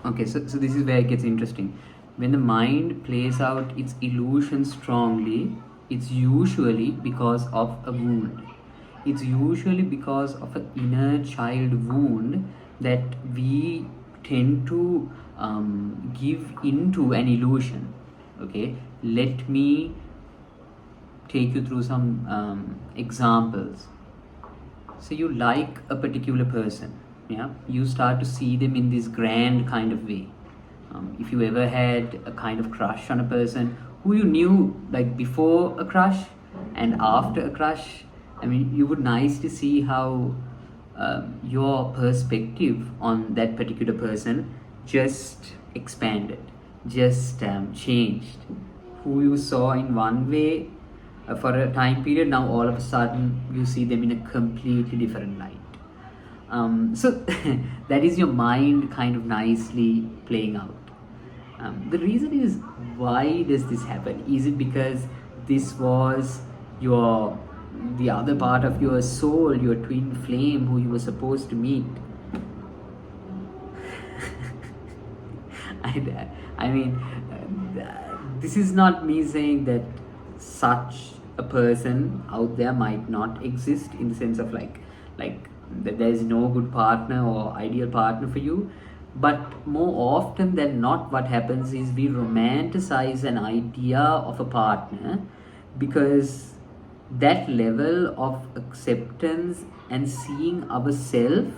Okay, so this is where it gets interesting. When the mind plays out its illusion strongly, it's usually because of a wound. It's usually because of an inner child wound that we tend to give into an illusion. Okay, let me take you through some examples. So you like a particular person, yeah, you start to see them in this grand kind of way. If you ever had a kind of crush on a person who you knew like before a crush and after a crush, I mean, you would nice to see how your perspective on that particular person just expanded, just changed. Who you saw in one way for a time period, now all of a sudden you see them in a completely different light. So that is your mind kind of nicely playing out. The reason is, why does this happen? Is it because this was your the other part of your soul, your twin flame who you were supposed to meet? I mean, this is not me saying that such a person out there might not exist, in the sense of like that there is no good partner or ideal partner for you. But more often than not, what happens is we romanticize an idea of a partner, because that level of acceptance and seeing ourselves,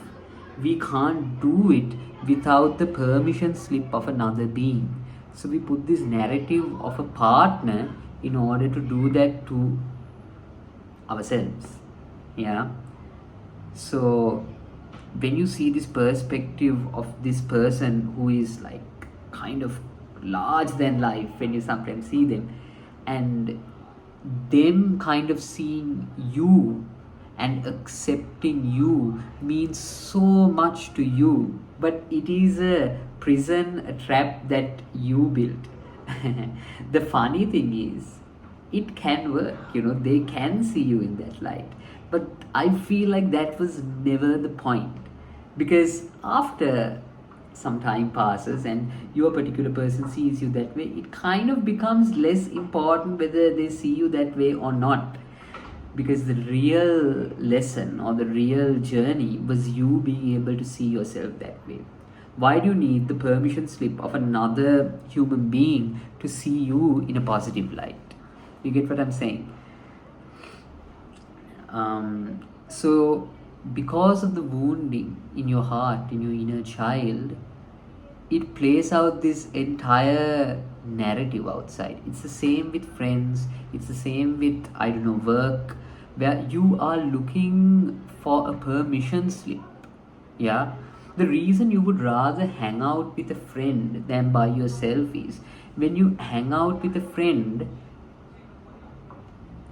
we can't do it without the permission slip of another being. So we put this narrative of a partner in order to do that to ourselves. Yeah. So when you see this perspective of this person who is like kind of large than life, when you sometimes see them, and them kind of seeing you and accepting you means so much to you, but it is a prison, a trap that you built. The funny thing is, it can work, they can see you in that light, but I feel like that was never the point. Because after some time passes and your particular person sees you that way, it kind of becomes less important whether they see you that way or not, because the real lesson or the real journey was you being able to see yourself that way. Why do you need the permission slip of another human being to see you in a positive light? You get what I'm saying? So because of the wounding in your heart, in your inner child, it plays out this entire narrative outside. It's the same with friends, it's the same with, I don't know, work, where you are looking for a permission slip. Yeah. The reason you would rather hang out with a friend than by yourself is, when you hang out with a friend,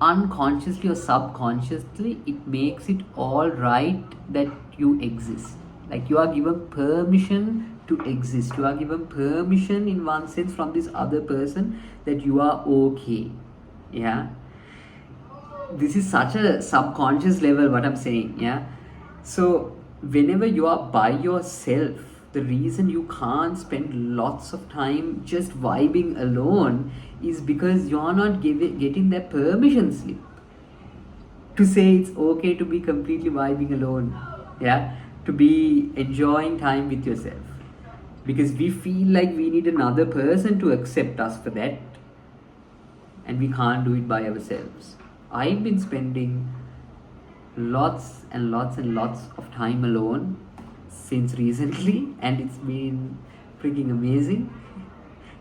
unconsciously or subconsciously, it makes it all right that you exist. Like, you are given permission to exist, you are given permission in one sense from this other person that you are okay. Yeah, this is such a subconscious level what I'm saying. Yeah. So whenever you are by yourself, the reason you can't spend lots of time just vibing alone is because you're not getting that permission slip to say it's okay to be completely vibing alone. Yeah, to be enjoying time with yourself, because we feel like we need another person to accept us for that, and we can't do it by ourselves. I've been spending lots and lots and lots of time alone since recently, and it's been freaking amazing.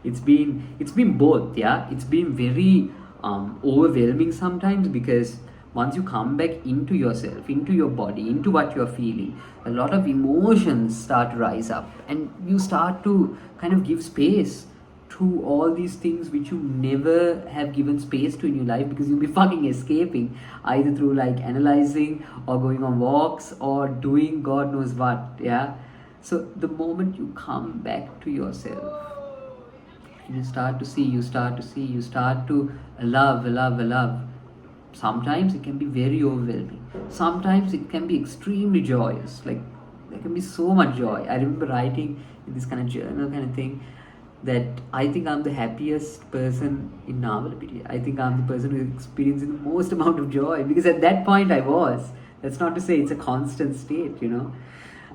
It's been both. Yeah, it's been very overwhelming sometimes, because once you come back into yourself, into your body, into what you're feeling, a lot of emotions start to rise up, and you start to kind of give space to all these things which you never have given space to in your life, because you'll be fucking escaping, either through like analyzing or going on walks or doing god knows what. Yeah. So the moment you come back to yourself, you start to see, you start to love. Sometimes it can be very overwhelming, sometimes it can be extremely joyous, like there can be so much joy. I remember writing in this kind of journal kind of thing, that I think I'm the happiest person in Navalapiti. I think I'm the person who's experiencing the most amount of joy, because at that point I was. That's not to say it's a constant state, you know.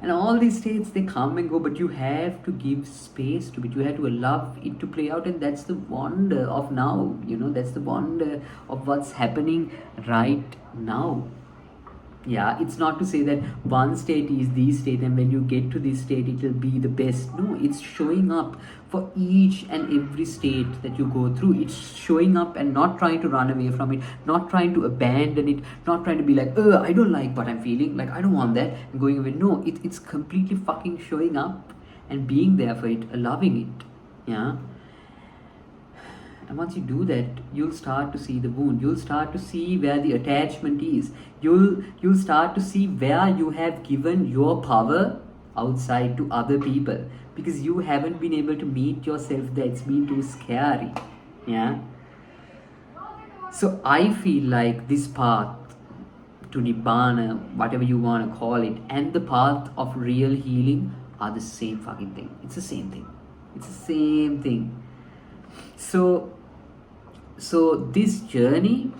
And all these states, they come and go, but you have to give space to it. You have to allow it to play out, and that's the wonder of now, you know. That's the wonder of what's happening right now. Yeah, it's not to say that one state is the state and when you get to this state it will be the best. No, it's showing up for each and every state that you go through. It's showing up and not trying to run away from it, not trying to abandon it, not trying to be like, I don't like what I'm feeling, like I don't want that, and going away. No, it's completely fucking showing up and being there for it, loving it. Yeah. And once you do that, you'll start to see the wound. You'll start to see where the attachment is. You'll start to see where you have given your power outside to other people, because you haven't been able to meet yourself there. It's been too scary. Yeah. So I feel like this path to Nibbana, whatever you want to call it, and the path of real healing are the same fucking thing. It's the same thing. It's the same thing. So this journey,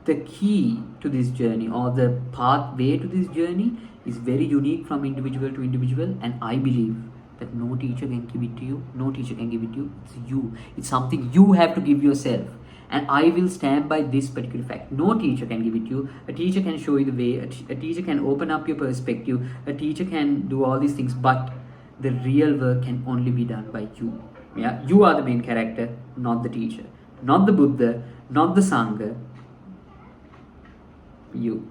the key to this journey, or the pathway to this journey, is very unique from individual to individual, and I believe that no teacher can give it to you. No teacher can give it to you. It's you. It's something you have to give yourself. And I will stand by this particular fact. No teacher can give it to you. A teacher can show you the way. A teacher can open up your perspective. A teacher can do all these things. But the real work can only be done by you. Yeah, you are the main character, not the teacher, not the Buddha, not the Sangha. You.